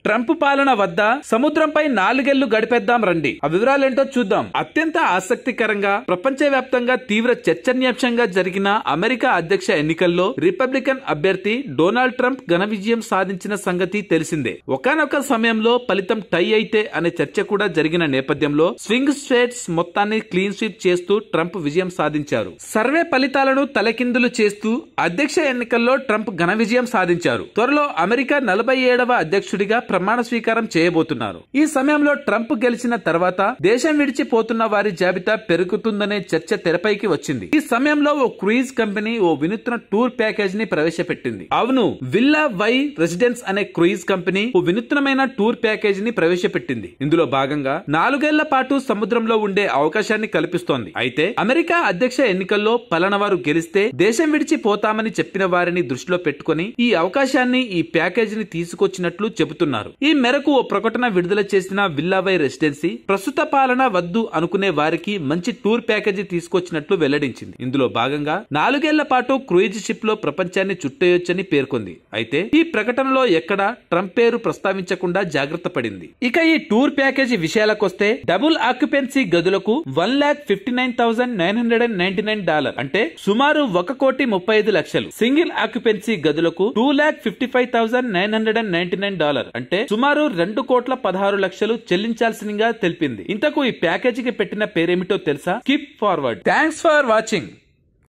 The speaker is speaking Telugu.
ట్రంప్ పాలన వద్ద సముద్రంపై 4 ఏళ్లు గడిపేద్దాం రండి. ఆ వివరాలేంటో చూద్దాం. అత్యంత ఆసక్తికరంగా ప్రపంచవ్యాప్తంగా తీవ్ర చర్చనీయాంశంగా జరిగిన అమెరికా అధ్యక్ష ఎన్నికల్లో రిపబ్లికన్ అభ్యర్థి డొనాల్డ్ ట్రంప్ ఘన విజయం సాధించిన సంగతి తెలిసిందే. ఒకానొక సమయంలో ఫలితం టై అయితే అనే చర్చ కూడా జరిగిన నేపథ్యంలో స్వింగ్ స్టేట్స్ మొత్తాన్ని క్లీన్ స్వీప్ చేస్తూ ట్రంప్ విజయం సాధించారు. సర్వే ఫలితాలను తలకిందులు చేస్తూ అధ్యక్ష ఎన్నికల్లో ట్రంప్ ఘన విజయం సాధించారు. త్వరలో అమెరికా 47వ అధ్యక్షుడిగా ప్రమాణ స్వీకారం చేయబోతున్నారు. ఈ సమయంలో ట్రంప్ గెలిచిన తర్వాత దేశం విడిచిపోతున్న వారి జాబితా పెరుగుతుందనే చర్చ తెరపైకి వచ్చింది. ఈ సమయంలో ఓ క్రూయిజ్ కంపెనీ ఓ వినూత్న టూర్ ప్యాకేజ్ ని ప్రవేశపెట్టింది. అవును, విల్లా వై రెసిడెన్స్ అనే క్రూయిజ్ కంపెనీ ఓ వినూత్నమైన టూర్ ప్యాకేజ్ ని ప్రవేశపెట్టింది. ఇందులో భాగంగా 4 ఏళ్ల పాటు సముద్రంలో ఉండే అవకాశాన్ని కల్పిస్తోంది. అయితే అమెరికా అధ్యక్ష ఎన్నికల్లో పలనవారు గెలిస్తే దేశం విడిచిపోతామని చెప్పిన వారిని దృష్టిలో పెట్టుకుని ఈ అవకాశాన్ని ఈ ప్యాకేజ్ ని తీసుకొచ్చినట్లు చెబుతున్నారు. ఈ మేరకు ఓ ప్రకటన విడుదల చేసిన విల్లావై రెసిడెన్సీ ప్రస్తుత పాలన వద్దు అనుకునే వారికి మంచి టూర్ ప్యాకేజీ తీసుకొచ్చినట్లు వెల్లడించింది. ఇందులో భాగంగా 4 ఏళ్ల పాటు క్రూయిజ్ షిప్ లో ప్రపంచాన్ని చుట్టేయొచ్చని పేర్కొంది. అయితే ఈ ప్రకటనలో ఎక్కడా ట్రంప్ పేరు ప్రస్తావించకుండా జాగ్రత్త పడింది. ఇక ఈ టూర్ ప్యాకేజీ విషయాలకొస్తే డబుల్ ఆక్యుపెన్సీ గదులకు $1,59,999 అంటే సుమారు $1,35,00,000. సింగిల్ ఆక్యుపెన్సీ గదులకు $2,55,999 అంటే సుమారు $2,16,00,000 చెల్లించాల్సిందిగా తెలిపింది. ఇంతకు ఈ ప్యాకేజీకి పెట్టిన పేరేమిటో తెలుసా? Skip forward. Thanks for watching.